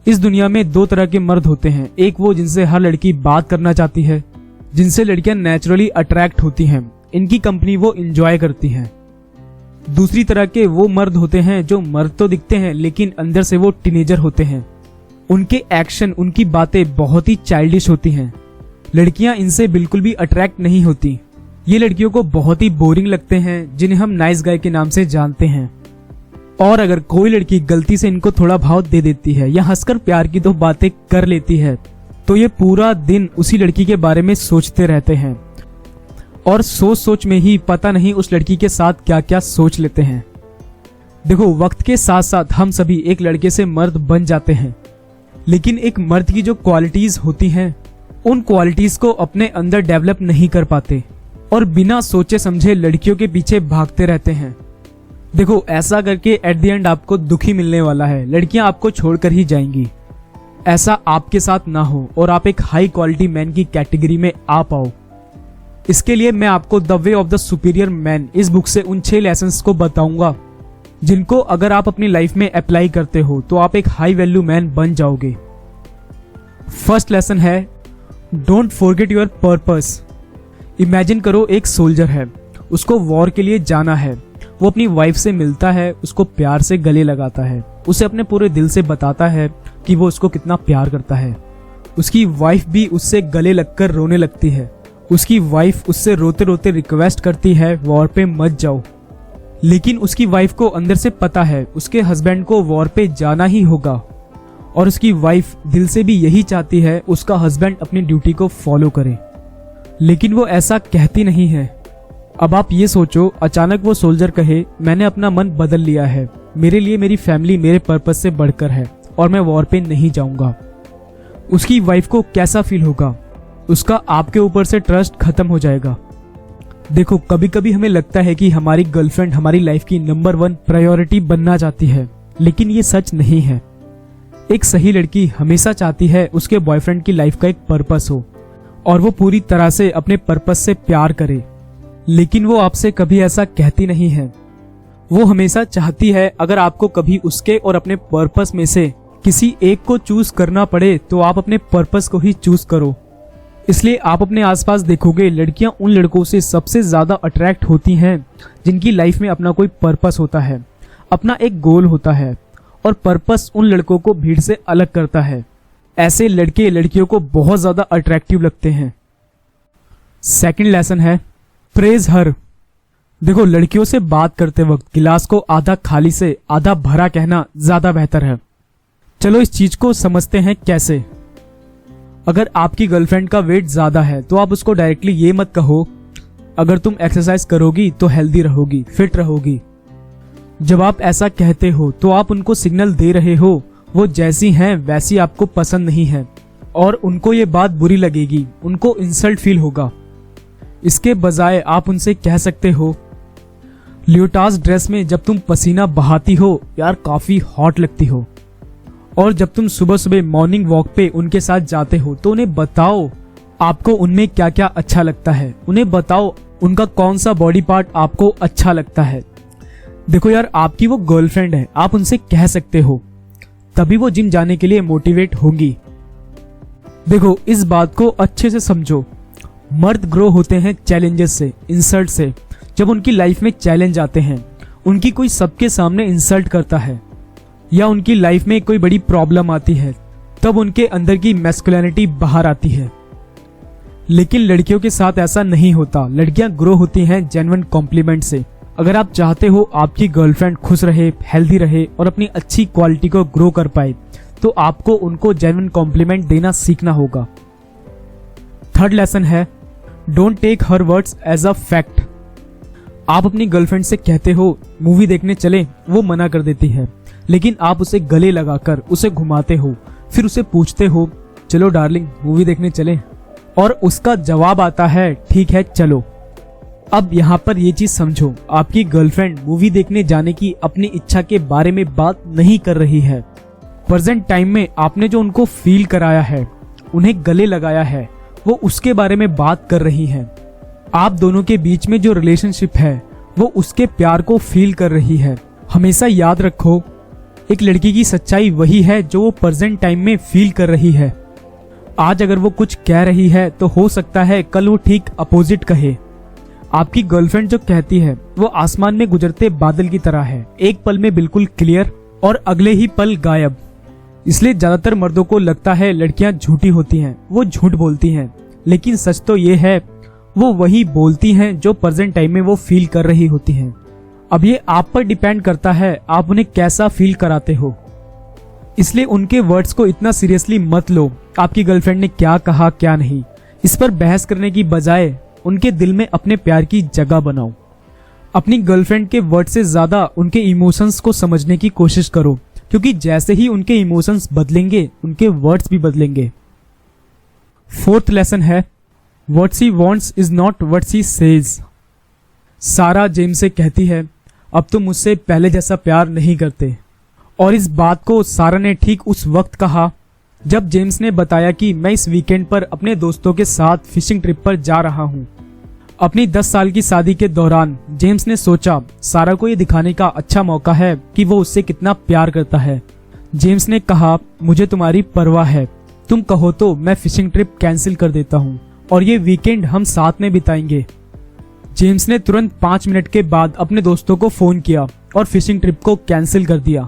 इस दुनिया में दो तरह के मर्द होते हैं, एक वो जिनसे हर लड़की बात करना चाहती है, जिनसे लड़कियां नेचुरली अट्रैक्ट होती हैं, इनकी कंपनी वो एंजॉय करती हैं। दूसरी तरह के वो मर्द होते हैं जो मर्द तो दिखते हैं लेकिन अंदर से वो टीनेजर होते हैं। उनके एक्शन, उनकी बातें बहुत ही चाइल्डिश होती हैं। लड़कियां इनसे बिल्कुल भी अट्रैक्ट नहीं होती। ये लड़कियों को बहुत ही बोरिंग लगते हैं, जिन्हें हम नाइस गाय के नाम से जानते हैं। और अगर कोई लड़की गलती से इनको थोड़ा भाव दे देती है या हंसकर प्यार की दो बातें कर लेती है तो ये पूरा दिन उसी लड़की के बारे में सोचते रहते हैं और सोच सोच में ही पता नहीं उस लड़की के साथ क्या क्या सोच लेते हैं। देखो, वक्त के साथ साथ हम सभी एक लड़के से मर्द बन जाते हैं, लेकिन एक मर्द की जो क्वालिटीज होती हैं उन क्वालिटीज को अपने अंदर डेवलप नहीं कर पाते और बिना सोचे समझे लड़कियों के पीछे भागते रहते हैं। देखो, ऐसा करके एट द एंड आपको दुखी मिलने वाला है, लड़कियां आपको छोड़कर ही जाएंगी। ऐसा आपके साथ ना हो और आप एक हाई क्वालिटी मैन की कैटेगरी में आ पाओ। इसके लिए मैं आपको the way of the superior man इस बुक से उन 6 लेसन्स को बताऊंगा जिनको अगर आप अपनी लाइफ में अप्लाई करते हो तो आप एक हाई वैल्यू मैन बन जाओगे। फर्स्ट लेसन है, don't forget your purpose. Imagine करो एक सोल्जर है, उसको वॉर के लिए जाना है। वो अपनी वाइफ से मिलता है, उसको प्यार से गले लगाता है, उसे अपने पूरे दिल से बताता है कि वो उसको कितना प्यार करता है। उसकी वाइफ भी उससे गले लगकर रोने लगती है। उसकी वाइफ उससे रोते रोते रिक्वेस्ट करती है वॉर पे मत जाओ, लेकिन उसकी वाइफ को अंदर से पता है उसके हस्बैंड को वॉर पे जाना ही होगा और उसकी वाइफ दिल से भी यही चाहती है उसका हस्बैंड अपनी ड्यूटी को फॉलो करे, लेकिन वो ऐसा कहती नहीं है। अब आप ये सोचो, अचानक वो सोल्जर कहे मैंने अपना मन बदल लिया है, मेरे लिए मेरी फैमिली मेरे पर्पस से बढ़कर है और मैं वॉर पे नहीं जाऊंगा। उसकी वाइफ को कैसा फील होगा? उसका आपके ऊपर से ट्रस्ट खत्म हो जाएगा। देखो, कभी कभी हमें लगता है कि हमारी गर्लफ्रेंड हमारी लाइफ की नंबर 1 प्रायोरिटी बनना चाहती है, लेकिन ये सच नहीं है। एक सही लड़की हमेशा चाहती है उसके बॉयफ्रेंड की लाइफ का एक पर्पस हो और वो पूरी तरह से अपने पर्पस से प्यार करे, लेकिन वो आपसे कभी ऐसा कहती नहीं है। वो हमेशा चाहती है अगर आपको कभी उसके और अपने पर्पस में से किसी एक को चूज करना पड़े तो आप अपने पर्पस को ही चूज करो। इसलिए आप अपने आसपास देखोगे लड़कियां उन लड़कों से सबसे ज्यादा अट्रैक्ट होती हैं जिनकी लाइफ में अपना कोई पर्पस होता है, अपना एक गोल होता है और पर्पस उन लड़कों को भीड़ से अलग करता है। ऐसे लड़के लड़कियों को बहुत ज्यादा अट्रैक्टिव लगते हैं। सेकंड लेसन है, प्रेज हर। देखो, लड़कियों से बात करते वक्त गिलास को आधा खाली से आधा भरा कहना ज्यादा बेहतर है। चलो इस चीज को समझते हैं कैसे। अगर आपकी गर्लफ्रेंड का वेट ज्यादा है तो आप उसको डायरेक्टली ये मत कहो अगर तुम एक्सरसाइज करोगी तो हेल्दी रहोगी, फिट रहोगी। जब आप ऐसा कहते हो तो आप उनको सिग्नल दे रहे हो वो जैसी हैं वैसी आपको पसंद नहीं है और उनको ये बात बुरी लगेगी, उनको इंसल्ट फील होगा। इसके बजाय आप उनसे कह सकते हो, लियोटास ड्रेस में जब तुम पसीना बहाती हो यार काफी हॉट लगती हो। और जब तुम सुबह सुबह मॉर्निंग वॉक पे उनके साथ जाते हो तो उन्हें बताओ आपको उनमें क्या क्या अच्छा लगता है, उन्हें बताओ उनका कौन सा बॉडी पार्ट आपको अच्छा लगता है। देखो यार, आपकी वो गर्लफ्रेंड है, आप उनसे कह सकते हो, तभी वो जिम जाने के लिए मोटिवेट होंगी। देखो, इस बात को अच्छे से समझो, मर्द ग्रो होते हैं चैलेंजेस से, इंसल्ट से। जब उनकी लाइफ में चैलेंज आते हैं, उनकी कोई सबके सामने इंसल्ट करता है या उनकी लाइफ में कोई बड़ी प्रॉब्लम आती है, तब उनके अंदर की मैस्कुलिनिटी बाहर आती है। लेकिन लड़कियों के साथ ऐसा नहीं होता। लड़कियां ग्रो होती हैं जेन्युइन कॉम्प्लीमेंट से। अगर आप चाहते हो आपकी गर्लफ्रेंड खुश रहे, हेल्दी रहे और अपनी अच्छी क्वालिटी को ग्रो कर पाए तो आपको उनको जेन्युइन कॉम्प्लीमेंट देना सीखना होगा। थर्ड लेसन है, don't take her words as a fact. आप अपनी गर्लफ्रेंड से कहते हो मूवी देखने चले, वो मना कर देती है, लेकिन आप उसे गले लगाकर उसे घुमाते हो, फिर उसे पूछते हो चलो डार्लिंग मूवी देखने चले, और उसका जवाब आता है ठीक है चलो। अब यहाँ पर ये चीज समझो, आपकी गर्लफ्रेंड मूवी देखने जाने की अपनी इच्छा के बारे में बात नहीं कर रही है। प्रेजेंट टाइम में आपने जो उनको फील कराया है, उन्हें गले लगाया है, वो उसके बारे में बात कर रही है। आप दोनों के बीच में जो रिलेशनशिप है वो उसके प्यार को फील कर रही है। हमेशा याद रखो, एक लड़की की सच्चाई वही है जो वो प्रेजेंट टाइम में फील कर रही है। आज अगर वो कुछ कह रही है तो हो सकता है कल वो ठीक अपोजिट कहे। आपकी गर्लफ्रेंड जो कहती है वो आसमान में गुजरते बादल की तरह है, एक पल में बिल्कुल क्लियर और अगले ही पल गायब। इसलिए ज्यादातर मर्दों को लगता है लड़कियां झूठी होती हैं, वो झूठ बोलती हैं, लेकिन सच तो ये है वो वही बोलती हैं जो प्रेजेंट टाइम में वो फील कर रही होती हैं। अब ये आप पर डिपेंड करता है आप उन्हें कैसा फील कराते हो। इसलिए उनके वर्ड्स को इतना सीरियसली मत लो, आपकी गर्लफ्रेंड ने क्या कहा क्या नहीं, इस पर बहस करने की बजाय उनके दिल में अपने प्यार की जगह बनाओ। अपनी गर्लफ्रेंड के वर्ड से ज्यादा उनके इमोशंस को समझने की कोशिश करो, क्योंकि जैसे ही उनके इमोशंस बदलेंगे उनके वर्ड्स भी बदलेंगे। फोर्थ लेसन है what she wants is not what she says. सारा जेम्स से कहती है अब तुम मुझसे पहले जैसा प्यार नहीं करते, और इस बात को सारा ने ठीक उस वक्त कहा जब जेम्स ने बताया कि मैं इस वीकेंड पर अपने दोस्तों के साथ फिशिंग ट्रिप पर जा रहा हूं। अपनी 10 साल की शादी के दौरान जेम्स ने सोचा सारा को ये दिखाने का अच्छा मौका है कि वो उससे कितना प्यार करता है। जेम्स ने कहा मुझे तुम्हारी परवाह है, तुम कहो तो मैं फिशिंग ट्रिप कैंसिल कर देता हूँ और ये वीकेंड हम साथ में बिताएंगे। जेम्स ने तुरंत 5 मिनट के बाद अपने दोस्तों को फोन किया और फिशिंग ट्रिप को कैंसिल कर दिया।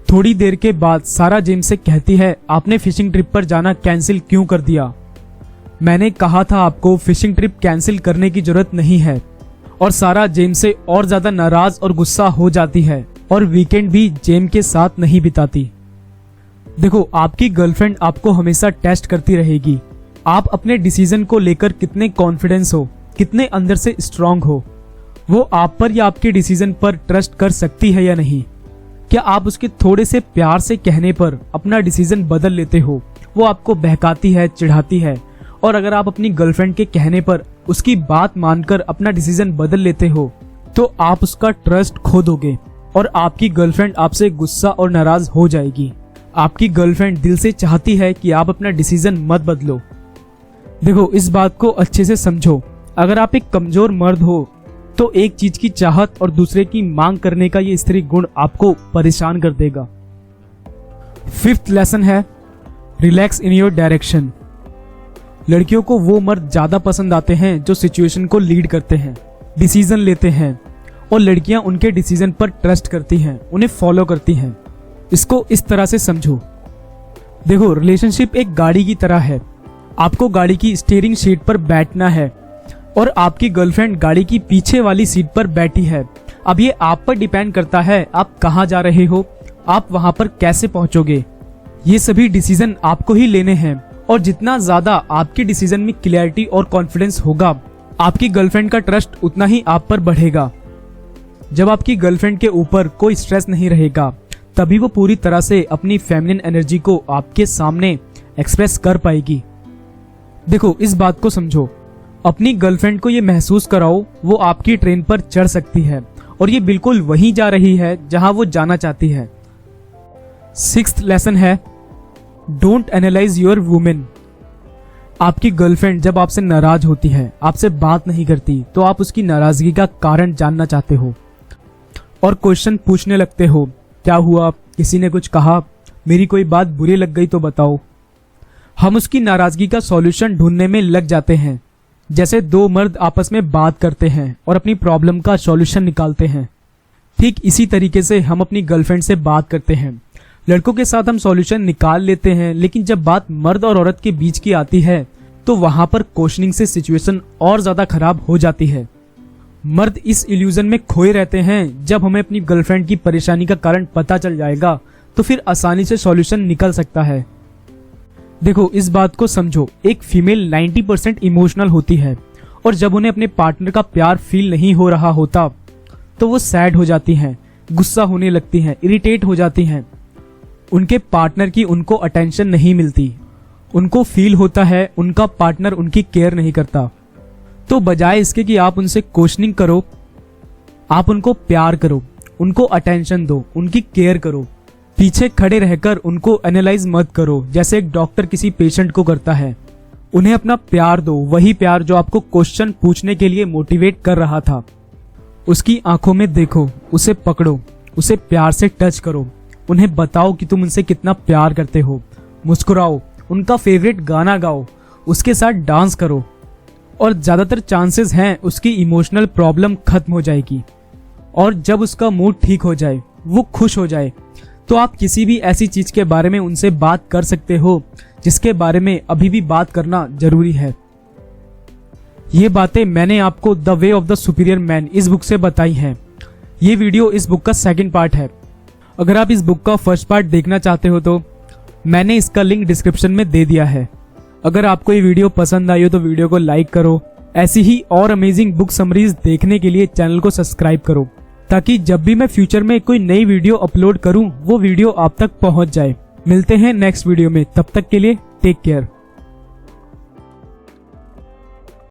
थोड़ी देर के बाद सारा जेम्स से कहती है आपने फिशिंग ट्रिप पर जाना कैंसिल क्यों कर दिया? मैंने कहा था आपको फिशिंग ट्रिप कैंसिल करने की जरूरत नहीं है। और सारा जेम्स से और ज्यादा नाराज और गुस्सा हो जाती है और वीकेंड भी जेम के साथ नहीं बिताती। देखो आपकी गर्लफ्रेंड आपको हमेशा टेस्ट करती रहेगी। आप अपने डिसीजन को लेकर कितने कॉन्फिडेंस हो, कितने अंदर से स्ट्रांग हो, वो आप पर या आपके डिसीजन पर ट्रस्ट कर सकती है या नहीं। क्या आप उसके थोड़े से प्यार से कहने पर अपना डिसीजन बदल लेते हो? वो आपको बहकाती है, चिढ़ाती है, और अगर आप अपनी गर्लफ्रेंड के कहने पर उसकी बात मानकर अपना डिसीजन बदल लेते हो तो आप उसका ट्रस्ट खो दोगे और आपकी गर्लफ्रेंड आपसे गुस्सा और नाराज हो जाएगी। आपकी गर्लफ्रेंड दिल से चाहती है कि आप अपना डिसीजन मत बदलो। देखो इस बात को अच्छे से समझो, अगर आप एक कमजोर मर्द हो तो एक चीज की चाहत और दूसरे की मांग करने का ये स्त्री गुण आपको परेशान कर देगा। 5th लेसन है रिलैक्स इन योर डायरेक्शन। लड़कियों को वो मर्द ज्यादा पसंद आते हैं जो सिचुएशन को लीड करते हैं, डिसीजन लेते हैं, और लड़कियां उनके डिसीजन पर ट्रस्ट करती हैं, उन्हें फॉलो करती हैं। इसको इस तरह से समझो, देखो रिलेशनशिप एक गाड़ी की तरह है। आपको गाड़ी की स्टीयरिंग सीट पर बैठना है और आपकी गर्लफ्रेंड गाड़ी की पीछे वाली सीट पर बैठी है। अब ये आप पर डिपेंड करता है आप कहाँ जा रहे हो, आप वहां पर कैसे पहुंचोगे। ये सभी डिसीजन आपको ही लेने हैं, और जितना ज्यादा आपके डिसीजन में क्लैरिटी और कॉन्फिडेंस होगा आपकी गर्लफ्रेंड का ट्रस्ट उतना ही आप पर बढ़ेगा। जब आपकी गर्लफ्रेंड के ऊपर कोई स्ट्रेस नहीं रहेगा तभी वो पूरी तरह से अपनी फेमिनिन एनर्जी को आपके सामने एक्सप्रेस कर पाएगी। देखो इस बात को समझो, अपनी गर्लफ्रेंड को ये महसूस कराओ वो आपकी ट्रेन पर चढ़ सकती है और ये बिल्कुल वहीं जा रही है जहां वो जाना चाहती है। 6th लेसन है डोंट एनालाइज योर वुमेन। आपकी गर्लफ्रेंड जब आपसे नाराज होती है, आपसे बात नहीं करती, तो आप उसकी नाराजगी का कारण जानना चाहते हो और क्वेश्चन पूछने लगते हो, क्या हुआ, किसी ने कुछ कहा, मेरी कोई बात बुरी लग गई तो बताओ। हम उसकी नाराजगी का सॉल्यूशन ढूंढने में लग जाते हैं, जैसे दो मर्द आपस में बात करते हैं और अपनी प्रॉब्लम का सॉल्यूशन निकालते हैं। ठीक इसी तरीके से हम अपनी गर्लफ्रेंड से बात करते हैं। लड़कों के साथ हम सॉल्यूशन निकाल लेते हैं, लेकिन जब बात मर्द और औरत के बीच की आती है तो वहां पर क्वेश्चनिंग से सिचुएशन और ज्यादा खराब हो जाती है। मर्द इस इल्यूजन में खोए रहते हैं, जब हमें अपनी गर्लफ्रेंड की परेशानी का कारण पता चल जाएगा तो फिर आसानी से सॉल्यूशन निकल सकता है। देखो इस बात को समझो, एक फीमेल 90% इमोशनल होती है और जब उन्हें अपने पार्टनर का प्यार फील नहीं हो रहा होता तो वो सैड हो जाती हैं, गुस्सा होने लगती हैं, इरिटेट हो जाती हैं। उनके पार्टनर की उनको अटेंशन नहीं मिलती, उनको फील होता है उनका पार्टनर उनकी केयर नहीं करता। तो बजाय इसके कि आप उनसे क्वेश्चनिंग करो, आप उनको प्यार करो, उनको अटेंशन दो, उनकी केयर करो। पीछे खड़े रहकर उनको एनालाइज मत करो जैसे एक डॉक्टर किसी पेशेंट को करता है। उन्हें अपना प्यार दो, वही प्यार जो आपको क्वेश्चन पूछने के लिए मोटिवेट कर रहा था। उसकी आंखों में देखो, उसे पकड़ो, उसे प्यार से टच करो, उन्हें बताओ कि तुम उनसे कितना प्यार करते हो। मुस्कुराओ, उनका फेवरेट गाना गाओ, उसके साथ डांस करो और ज्यादातर चांसेस हैं उसकी इमोशनल प्रॉब्लम खत्म हो जाएगी। और जब उसका मूड ठीक हो जाए, वो खुश हो जाए, तो आप किसी भी ऐसी चीज के बारे में उनसे बात कर सकते हो जिसके बारे में अभी भी बात करना जरूरी है। ये बातें मैंने आपको the way of the superior man इस बुक से बताई हैं। ये वीडियो इस बुक का सेकंड पार्ट है। अगर आप इस बुक का फर्स्ट पार्ट देखना चाहते हो तो मैंने इसका लिंक डिस्क्रिप्शन में दे दिया है। अगर आपको ये वीडियो पसंद आई हो तो वीडियो को लाइक करो। ऐसी ही और अमेजिंग बुक समरीज देखने के लिए चैनल को सब्सक्राइब करो, ताकि जब भी मैं फ्यूचर में कोई नई वीडियो अपलोड करूं वो वीडियो आप तक पहुंच जाए। मिलते हैं नेक्स्ट वीडियो में, तब तक के लिए टेक केयर।